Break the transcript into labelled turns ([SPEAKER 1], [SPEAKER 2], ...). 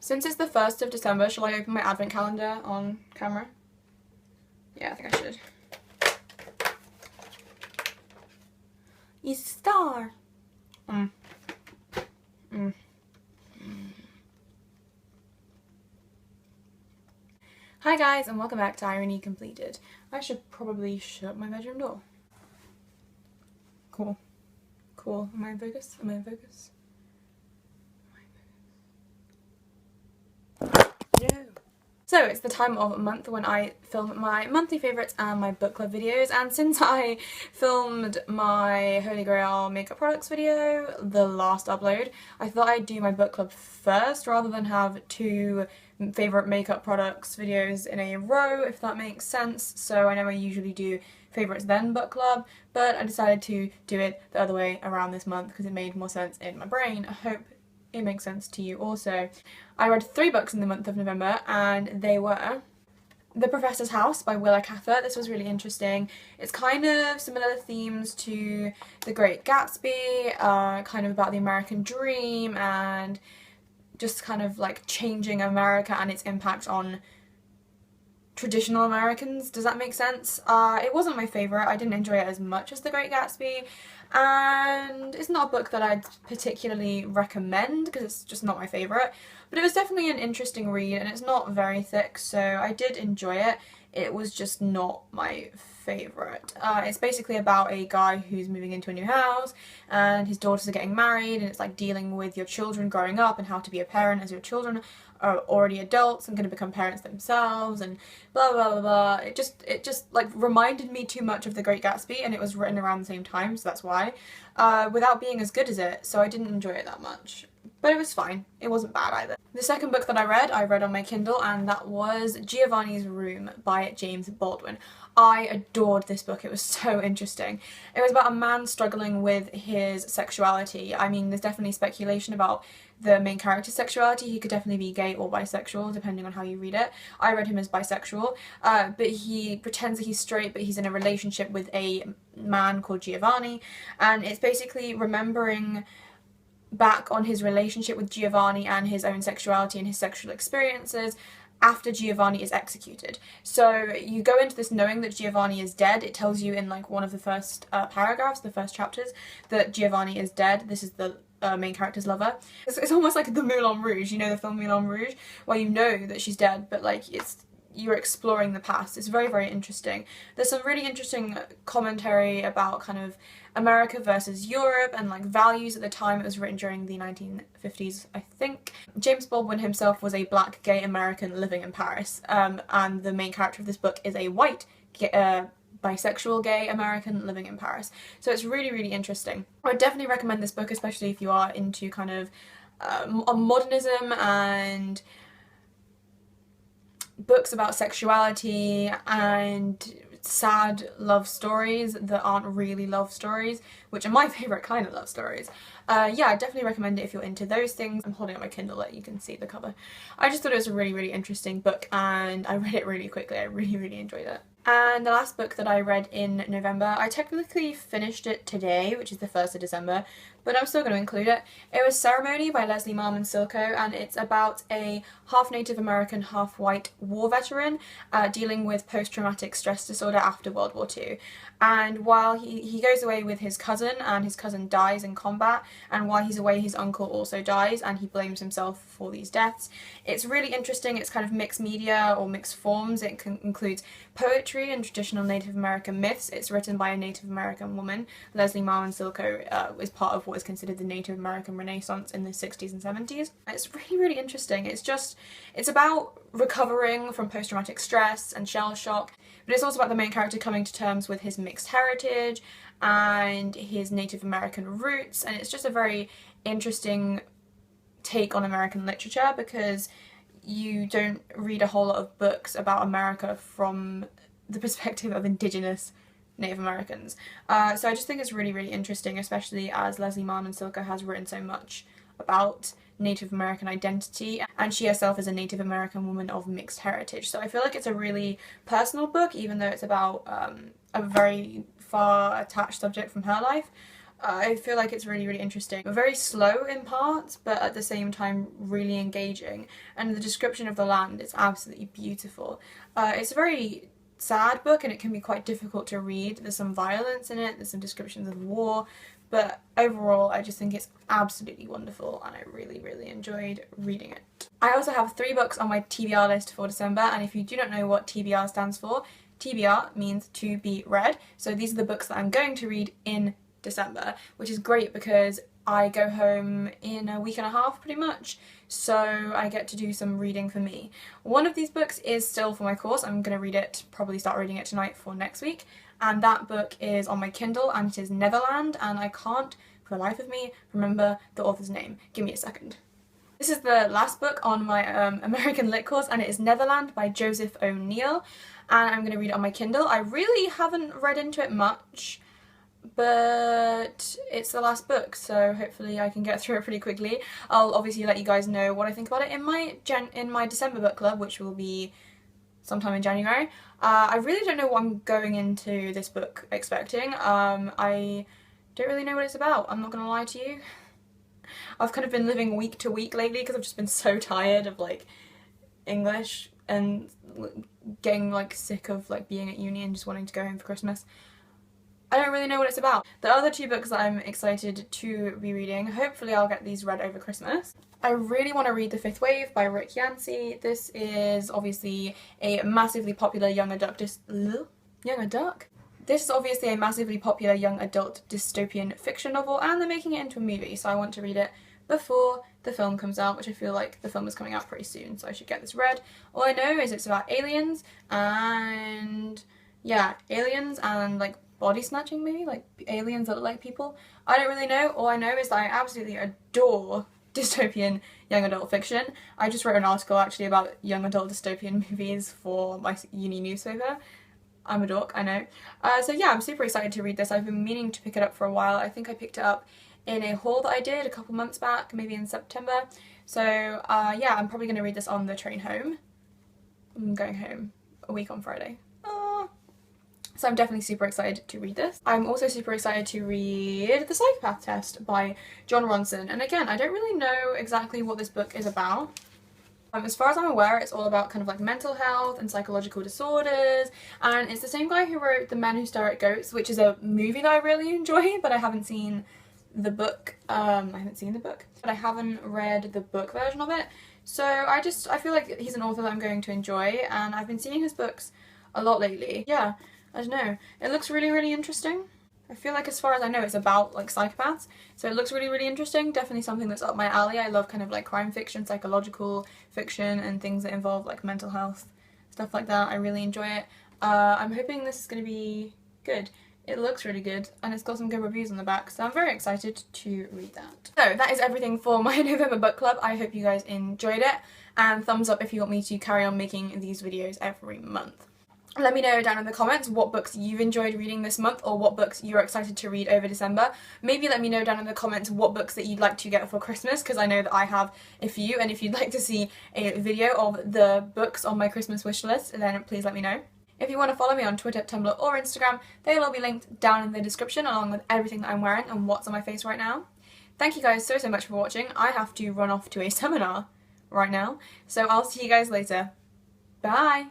[SPEAKER 1] Since it's the 1st of December, shall I open my advent calendar on camera? Yeah, I think I should. You star! Hi guys, and welcome back to Irony Completed. I should probably shut my bedroom door. Cool. Cool. Am I in focus? Am I in focus? No. So it's the time of month when I film my monthly favourites and my book club videos, and since I filmed my Holy Grail makeup products video, the last upload, I thought I'd do my book club first rather than have two favourite makeup products videos in a row, if that makes sense. So I know I usually do favourites then book club, but I decided to do it the other way around this month because it made more sense in my brain. I hope it makes sense to you also. I read 3 books in the month of November, and they were The Professor's House by Willa Cather. This was really interesting. It's kind of similar themes to The Great Gatsby, kind of about the American dream and just kind of like changing America and its impact on traditional Americans. Does that make sense? It wasn't my favourite. I didn't enjoy it as much as The Great Gatsby, and it's not a book that I'd particularly recommend because it's just not my favourite, but it was definitely an interesting read and it's not very thick, so I did enjoy it. It was just not my favourite. It's basically about a guy who's moving into a new house and his daughters are getting married, and it's like dealing with your children growing up and how to be a parent as your children are already adults and going to become parents themselves and blah blah blah blah. It just like reminded me too much of The Great Gatsby, and it was written around the same time, so that's why. Without being as good as it, so I didn't enjoy it that much. But it was fine. It wasn't bad either. The second book that I read on my Kindle, and that was Giovanni's Room by James Baldwin. I adored this book. It was so interesting. It was about a man struggling with his sexuality. I mean, there's definitely speculation about the main character's sexuality. He could definitely be gay or bisexual, depending on how you read it. I read him as bisexual, but he pretends that he's straight, but he's in a relationship with a man called Giovanni, and it's basically remembering back on his relationship with Giovanni and his own sexuality and his sexual experiences after Giovanni is executed. So you go into this knowing that Giovanni is dead. It tells you in like one of the first paragraphs, the first chapters, that Giovanni is dead. This is the main character's lover. It's almost like the Moulin Rouge, you know, the film Moulin Rouge, where you know that she's dead, but like you're exploring the past. It's very, very interesting. There's some really interesting commentary about kind of America versus Europe and like values at the time. It was written during the 1950s, I think. James Baldwin himself was a black gay American living in Paris, and the main character of this book is a white bisexual gay American living in Paris. So it's really, really interesting. I would definitely recommend this book, especially if you are into kind of modernism and books about sexuality and sad love stories that aren't really love stories, which are my favourite kind of love stories. Yeah, I definitely recommend it if you're into those things. I'm holding up my Kindle that you can see the cover. I just thought it was a really, really interesting book, and I read it really quickly. I really, really enjoyed it. And the last book that I read in November, I technically finished it today, which is the 1st of December, but I'm still going to include it. It was Ceremony by Leslie Marmon Silko, and it's about a half Native American, half white war veteran dealing with post-traumatic stress disorder after World War II. And while he goes away with his cousin, and his cousin dies in combat, and while he's away his uncle also dies, and he blames himself for these deaths. It's really interesting. It's kind of mixed media or mixed forms. It includes poetry and traditional Native American myths. It's written by a Native American woman. Leslie Marmon Silko is part of what is considered the Native American Renaissance in the 60s and 70s. It's really, really interesting. It's about recovering from post-traumatic stress and shell shock, but it's also about the main character coming to terms with his mixed heritage and his Native American roots, and it's just a very interesting take on American literature because you don't read a whole lot of books about America from the perspective of Indigenous Native Americans. So I just think it's really, really interesting, especially as Leslie Marmon Silko has written so much about Native American identity, and she herself is a Native American woman of mixed heritage. So I feel like it's a really personal book, even though it's about a very far attached subject from her life. I feel like it's really, really interesting. Very slow in parts, but at the same time really engaging. And the description of the land is absolutely beautiful. It's a very sad book and it can be quite difficult to read. There's some violence in it, there's some descriptions of war, but overall I just think it's absolutely wonderful and I really, really enjoyed reading it. I also have 3 books on my TBR list for December, and if you do not know what TBR stands for, TBR means to be read. So these are the books that I'm going to read in December, which is great because I go home in a week and a half pretty much, so I get to do some reading for me. One of these books is still for my course. I'm going to read it, probably start reading it tonight for next week, and that book is on my Kindle and it is Neverland, and I can't for the life of me remember the author's name. Give me a second. This is the last book on my American Lit course, and it is Neverland by Joseph O'Neill, and I'm going to read it on my Kindle. I really haven't read into it much, but it's the last book, so hopefully I can get through it pretty quickly. I'll obviously let you guys know what I think about it in my December book club, which will be sometime in January. I really don't know what I'm going into this book expecting. I don't really know what it's about, I'm not gonna lie to you. I've kind of been living week to week lately because I've just been so tired of like English and getting like sick of like being at uni and just wanting to go home for Christmas. I don't really know what it's about. The other 2 books that I'm excited to be reading, hopefully I'll get these read over Christmas. I really want to read The Fifth Wave by Rick Yancey. This is obviously a massively popular young adult This is obviously a massively popular young adult dystopian fiction novel, and they're making it into a movie, so I want to read it before the film comes out, which I feel like the film is coming out pretty soon, so I should get this read. All I know is it's about aliens and like body snatching, maybe, like aliens that look like people. I don't really know. All I know is that I absolutely adore dystopian young adult fiction. I just wrote an article actually about young adult dystopian movies for my uni newspaper. I'm a dork, I know. So yeah, I'm super excited to read this. I've been meaning to pick it up for a while. I think I picked it up in a haul that I did a couple months back, maybe in September. So yeah, I'm probably going to read this on the train home. I'm going home a week on Friday. So I'm definitely super excited to read this. I'm also super excited to read The Psychopath Test by Jon Ronson. And again, I don't really know exactly what this book is about. As far as I'm aware, it's all about kind of like mental health and psychological disorders, and it's the same guy who wrote The Men Who Stare at Goats, which is a movie that I really enjoy, but I haven't seen the book. I haven't read the book version of it. So I feel like he's an author that I'm going to enjoy, and I've been seeing his books a lot lately. Yeah, I don't know. It looks really, really interesting. I feel like, as far as I know, it's about like psychopaths, so it looks really, really interesting. Definitely something that's up my alley. I love kind of like crime fiction, psychological fiction, and things that involve like mental health, stuff like that. I really enjoy it. I'm hoping this is going to be good. It looks really good, and it's got some good reviews on the back, so I'm very excited to read that. So that is everything for my November book club. I hope you guys enjoyed it, and thumbs up if you want me to carry on making these videos every month. Let me know down in the comments what books you've enjoyed reading this month, or what books you're excited to read over December. Maybe let me know down in the comments what books that you'd like to get for Christmas, because I know that I have a few, and if you'd like to see a video of the books on my Christmas wish list, then please let me know. If you want to follow me on Twitter, Tumblr or Instagram, they'll all be linked down in the description, along with everything that I'm wearing and what's on my face right now. Thank you guys so much for watching. I have to run off to a seminar right now, so I'll see you guys later. Bye!